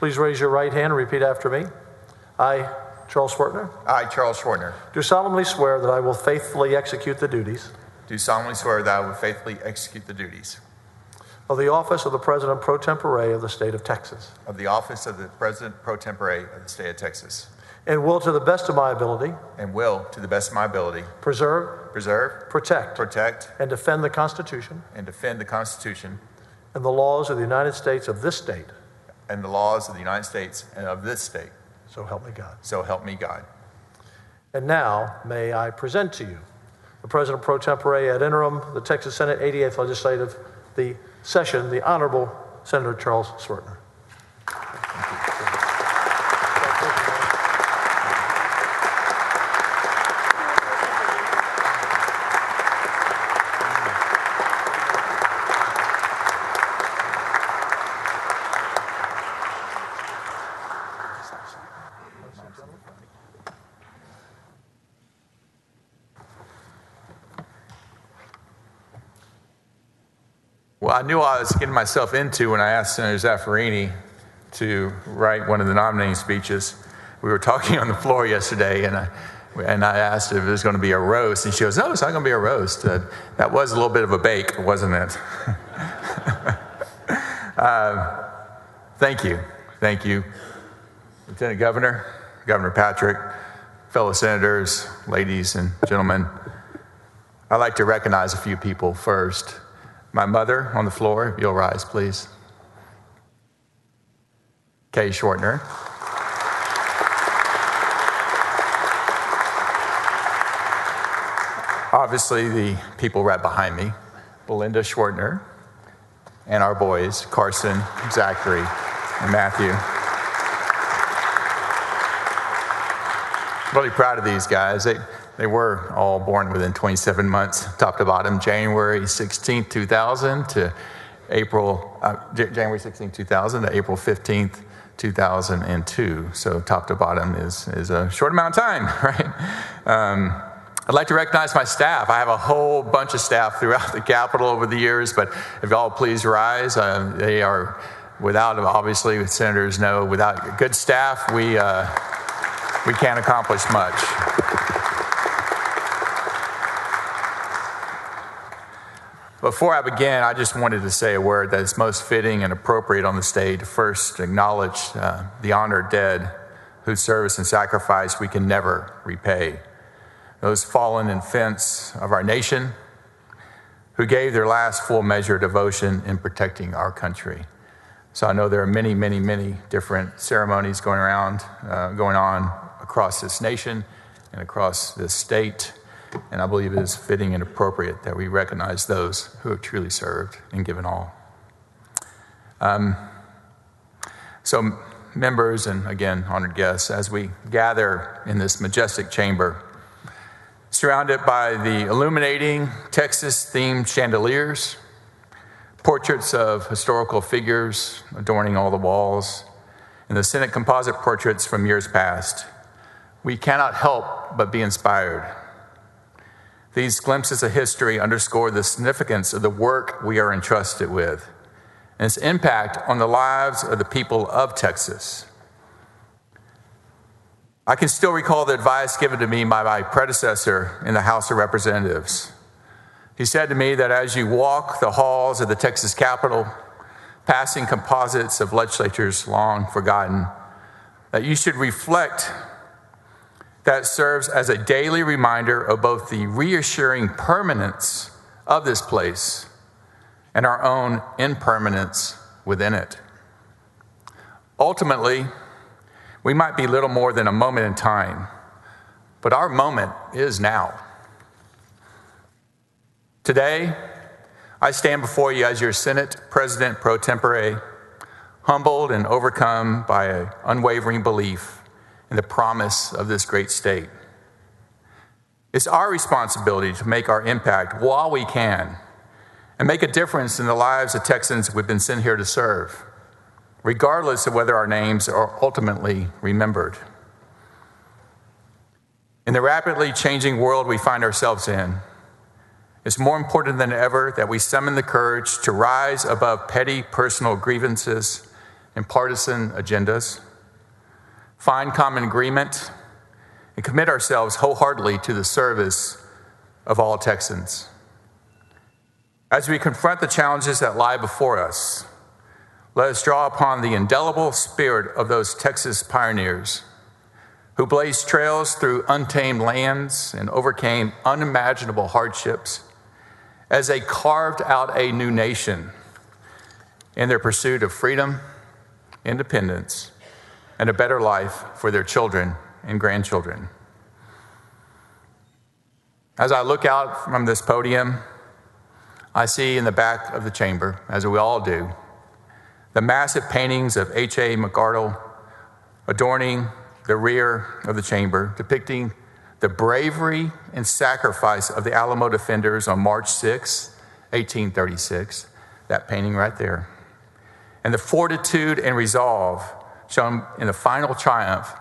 Please raise your right hand and repeat after me. I, Charles Schwertner, I, Charles Schwertner, do solemnly swear that I will faithfully execute the duties do solemnly swear that I will faithfully execute the duties of the office of the President pro tempore of the state of Texas, of the office of the President pro tempore of the state of Texas, and will, to the best of my ability, and will, to the best of my ability, preserve, protect, protect, and defend the Constitution and defend the Constitution and the laws of the United States of this state. and the laws of the United States and of this state. So help me God. So help me God. And now, may I present to you the President pro tempore ad interim, the Texas Senate 88th Legislative, the session, the Honorable Senator Charles Schwertner. Well, I knew what I was getting myself into when I asked Senator Zaffirini to write one of the nominating speeches. We were talking on the floor yesterday, and I asked if it was going to be a roast, and she goes, "No, it's not going to be a roast." That was a little bit of a bake, wasn't it? Thank you, Lieutenant Governor, Governor Patrick, fellow senators, ladies and gentlemen. I'd like to recognize a few people first. My mother on the floor, if you'll rise, please. Kay Schwertner. Obviously, the people right behind me, Belinda Schwertner, and our boys, Carson, Zachary, and Matthew. Really proud of these guys. They were all born within 27 months, top to bottom, January 16th, 2000 to January 16th, 2000 to April 15th, 2002. So top to bottom is a short amount of time, right? I'd like to recognize my staff. I have a whole bunch of staff throughout the Capitol over the years, but if y'all please rise, they are, without, obviously, senators know, without good staff, we can't accomplish much. Before I begin, I just wanted to say a word that is most fitting and appropriate on the stage to first acknowledge the honored dead whose service and sacrifice we can never repay. Those fallen in defense of our nation who gave their last full measure of devotion in protecting our country. So I know there are many, many, many different ceremonies going on across this nation and across this state. And I believe it is fitting and appropriate that we recognize those who have truly served and given all. So members and, again, honored guests, as we gather in this majestic chamber, surrounded by the illuminating Texas-themed chandeliers, portraits of historical figures adorning all the walls, and the Senate composite portraits from years past, we cannot help but be inspired. These glimpses of history underscore the significance of the work we are entrusted with and its impact on the lives of the people of Texas. I can still recall the advice given to me by my predecessor in the House of Representatives. He said to me that as you walk the halls of the Texas Capitol, passing composites of legislatures long forgotten, that you should reflect that serves as a daily reminder of both the reassuring permanence of this place and our own impermanence within it. Ultimately, we might be little more than a moment in time, but our moment is now. Today, I stand before you as your Senate President pro tempore, humbled and overcome by an unwavering belief in the promise of this great state. It's our responsibility to make our impact while we can and make a difference in the lives of Texans we've been sent here to serve, regardless of whether our names are ultimately remembered. In the rapidly changing world we find ourselves in, it's more important than ever that we summon the courage to rise above petty personal grievances and partisan agendas, find common agreement, and commit ourselves wholeheartedly to the service of all Texans. As we confront the challenges that lie before us, let us draw upon the indelible spirit of those Texas pioneers who blazed trails through untamed lands and overcame unimaginable hardships as they carved out a new nation in their pursuit of freedom, independence, and a better life for their children and grandchildren. As I look out from this podium, I see in the back of the chamber, as we all do, the massive paintings of H.A. McArdle adorning the rear of the chamber, depicting the bravery and sacrifice of the Alamo defenders on March 6, 1836, that painting right there, and the fortitude and resolve shown in the final triumph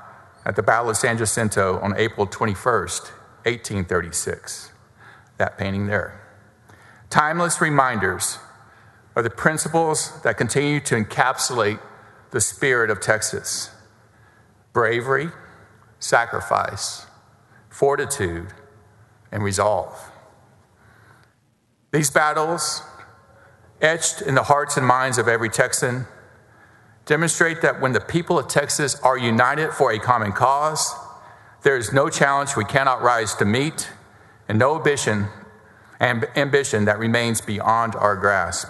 at the Battle of San Jacinto on April 21st, 1836, that painting there. Timeless reminders are the principles that continue to encapsulate the spirit of Texas: bravery, sacrifice, fortitude, and resolve. These battles, etched in the hearts and minds of every Texan, demonstrate that when the people of Texas are united for a common cause, there is no challenge we cannot rise to meet, and no ambition that remains beyond our grasp.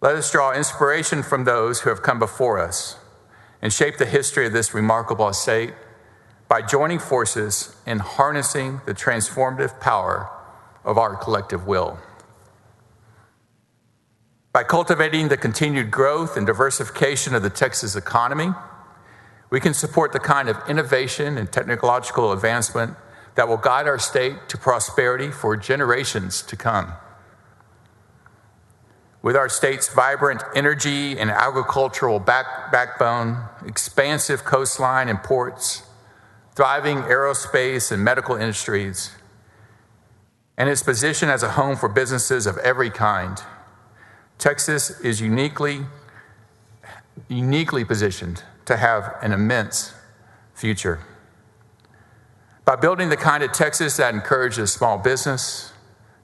Let us draw inspiration from those who have come before us and shape the history of this remarkable state by joining forces in harnessing the transformative power of our collective will. By cultivating the continued growth and diversification of the Texas economy, we can support the kind of innovation and technological advancement that will guide our state to prosperity for generations to come. With our state's vibrant energy and agricultural backbone, expansive coastline and ports, thriving aerospace and medical industries, and its position as a home for businesses of every kind, Texas is uniquely positioned to have an immense future. By building the kind of Texas that encourages small business,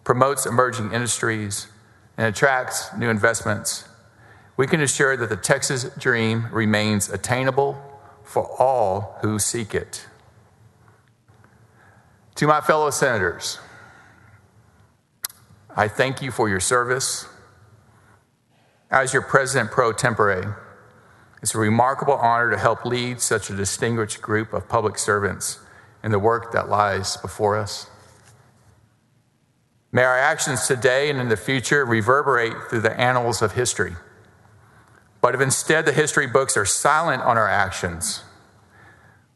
promotes emerging industries, and attracts new investments, we can assure that the Texas dream remains attainable for all who seek it. To my fellow senators, I thank you for your service. As your president pro tempore, it's a remarkable honor to help lead such a distinguished group of public servants in the work that lies before us. May our actions today and in the future reverberate through the annals of history. But if instead the history books are silent on our actions,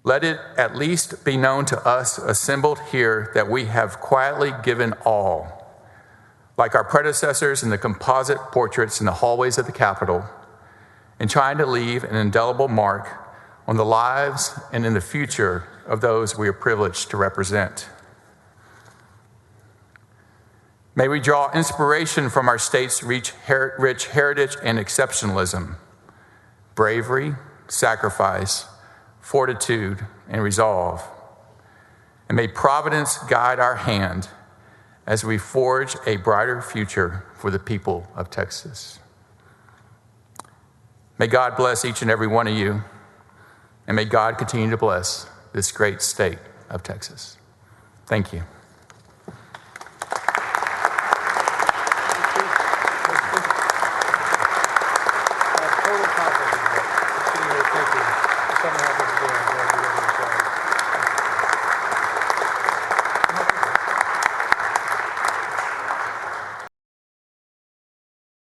let it at least be known to us assembled here that we have quietly given all, like our predecessors in the composite portraits in the hallways of the Capitol, in trying to leave an indelible mark on the lives and in the future of those we are privileged to represent. May we draw inspiration from our state's rich heritage and exceptionalism, bravery, sacrifice, fortitude, and resolve. And may Providence guide our hand as we forge a brighter future for the people of Texas. May God bless each and every one of you, and may God continue to bless this great state of Texas. Thank you.